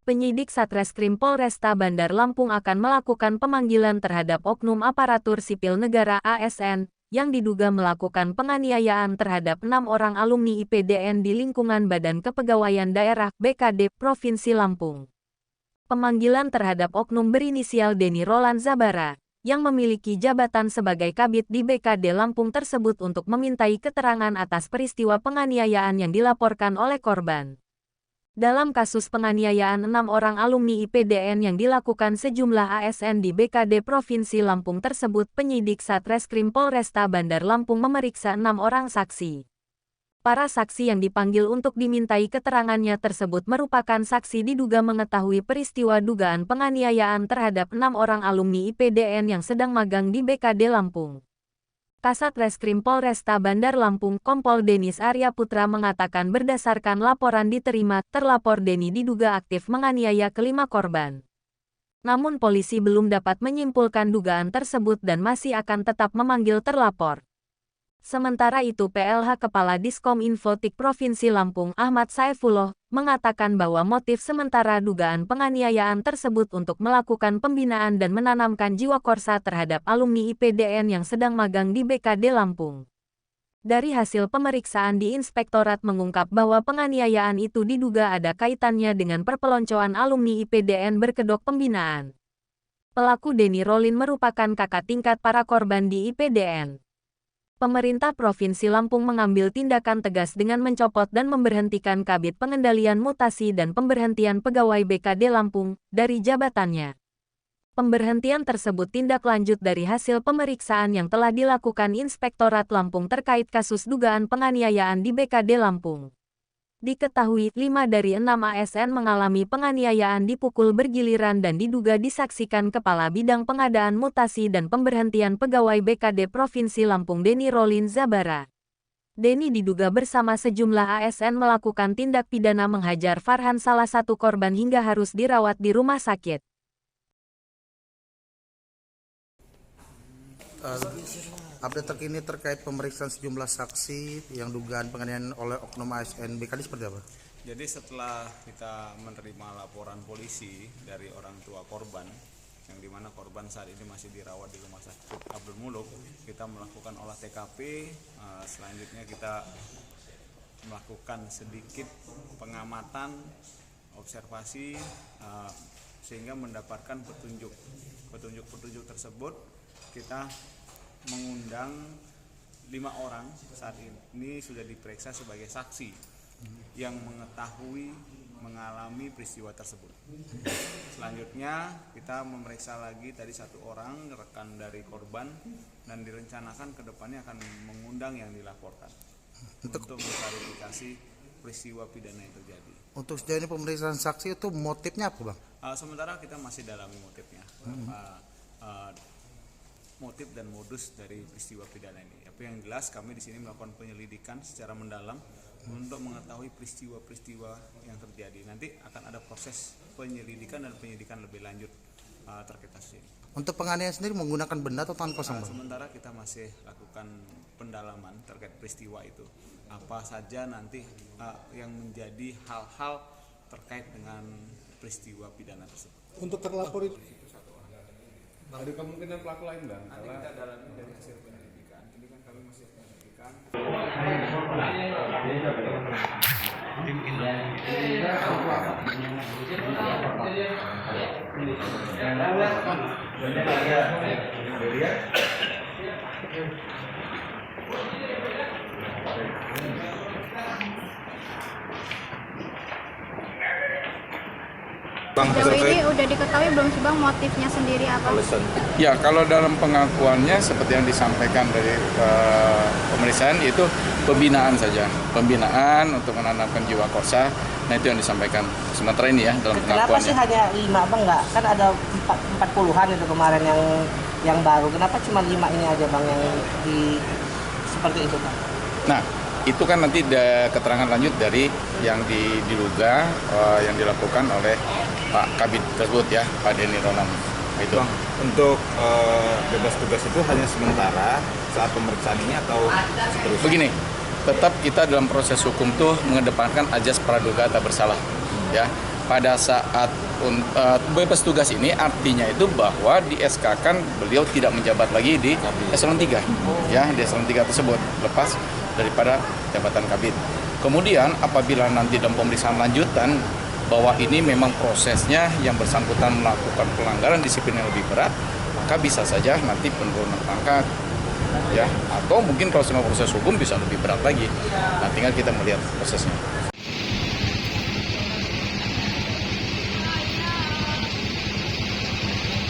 Penyidik Satreskrim Polresta Bandar Lampung akan melakukan pemanggilan terhadap oknum aparatur sipil negara (ASN) yang diduga melakukan penganiayaan terhadap 6 orang alumni IPDN di lingkungan Badan Kepegawaian Daerah (BKD) Provinsi Lampung. Pemanggilan terhadap oknum berinisial Denny Roland Zabara, yang memiliki jabatan sebagai Kabid di BKD Lampung tersebut untuk memintai keterangan atas peristiwa penganiayaan yang dilaporkan oleh korban. Dalam kasus penganiayaan 6 orang alumni IPDN yang dilakukan sejumlah ASN di BKD Provinsi Lampung tersebut, penyidik Satreskrim Polresta Bandar Lampung memeriksa 6 orang saksi. Para saksi yang dipanggil untuk dimintai keterangannya tersebut merupakan saksi diduga mengetahui peristiwa dugaan penganiayaan terhadap 6 orang alumni IPDN yang sedang magang di BKD Lampung. Kasat Reskrim Polresta Bandar Lampung, Kompol Denis Arya Putra mengatakan berdasarkan laporan diterima, terlapor Denny diduga aktif menganiaya kelima korban. Namun polisi belum dapat menyimpulkan dugaan tersebut dan masih akan tetap memanggil terlapor. Sementara itu PLH Kepala Diskom Infotik Provinsi Lampung, Ahmad Saifullah, mengatakan bahwa motif sementara dugaan penganiayaan tersebut untuk melakukan pembinaan dan menanamkan jiwa korsa terhadap alumni IPDN yang sedang magang di BKD Lampung. Dari hasil pemeriksaan di Inspektorat mengungkap bahwa penganiayaan itu diduga ada kaitannya dengan perpeloncoan alumni IPDN berkedok pembinaan. Pelaku Denny Roland merupakan kakak tingkat para korban di IPDN. Pemerintah Provinsi Lampung mengambil tindakan tegas dengan mencopot dan memberhentikan Kabid Pengendalian Mutasi dan Pemberhentian Pegawai BKD Lampung dari jabatannya. Pemberhentian tersebut tindak lanjut dari hasil pemeriksaan yang telah dilakukan Inspektorat Lampung terkait kasus dugaan penganiayaan di BKD Lampung. Diketahui 5 dari 6 ASN mengalami penganiayaan dipukul bergiliran dan diduga disaksikan Kepala Bidang Pengadaan Mutasi dan Pemberhentian Pegawai BKD Provinsi Lampung Denny Roland Zabara. Denny diduga bersama sejumlah ASN melakukan tindak pidana menghajar Farhan, salah satu korban, hingga harus dirawat di rumah sakit. Update terkini terkait pemeriksaan sejumlah saksi yang dugaan penganiayaan oleh oknum ASN BKD seperti apa? Jadi setelah kita menerima laporan polisi dari orang tua korban, yang dimana korban saat ini masih dirawat di Rumah Sakit Abdul Muluk, kita melakukan olah TKP. Selanjutnya kita melakukan sedikit pengamatan, observasi, sehingga mendapatkan petunjuk tersebut. Kita mengundang 5 orang saat ini sudah diperiksa sebagai saksi yang mengetahui mengalami peristiwa tersebut. Selanjutnya kita memeriksa lagi tadi 1 orang rekan dari korban dan direncanakan kedepannya akan mengundang yang dilaporkan untuk mengklarifikasi peristiwa pidana yang terjadi. Untuk sejauh ini pemeriksaan saksi itu motifnya apa, Bang? Sementara kita masih dalami motifnya. Motif dan modus dari peristiwa pidana ini. Tapi yang jelas kami di sini melakukan penyelidikan secara mendalam untuk mengetahui peristiwa-peristiwa yang terjadi. Nanti akan ada proses penyelidikan dan penyidikan lebih lanjut terkait kasus ini. Untuk penganiayaan sendiri menggunakan benda atau tangan kosong, Bang? Sementara kita masih lakukan pendalaman terkait peristiwa itu. Apa saja nanti yang menjadi hal-hal terkait dengan peristiwa pidana tersebut. Untuk terlapor itu ada kemungkinan pelaku lain, Bang? Nanti kita dalami dari hasil penyelidikan. Ini kan kami masih penyelidikan. Sejauh ini udah diketahui belum sih, Bang, motifnya sendiri apa? Ya, kalau dalam pengakuannya seperti yang disampaikan dari pemeriksaan itu pembinaan saja. Pembinaan untuk menanamkan jiwa korsa, nah itu yang disampaikan sementara ini ya dalam pengakuannya. Kenapa sih hanya 5, Bang? Kan ada 40-an itu kemarin yang baru. Kenapa cuma 5 ini aja, Bang, yang seperti itu, Bang? Nah, itu kan nanti ada keterangan lanjut dari yang diduga yang dilakukan oleh Pak Kabid tersebut ya, Pak Denny Roland. Itu. Bang, untuk bebas tugas itu hanya sementara saat pemeriksaan ini atau seterusnya? Begini, tetap kita dalam proses hukum tuh mengedepankan ajas praduga tak bersalah. Ya, pada saat bebas tugas ini artinya itu bahwa di SK kan beliau tidak menjabat lagi di eselon 3 ya, di eselon 3 tersebut lepas daripada jabatan kabid. Kemudian apabila nanti dalam pemeriksaan lanjutan bahwa ini memang prosesnya yang bersangkutan melakukan pelanggaran disiplin yang lebih berat, maka bisa saja nanti penurunan pangkat ya, atau mungkin kalau semua proses hukum bisa lebih berat lagi. Nah, tinggal kita melihat prosesnya.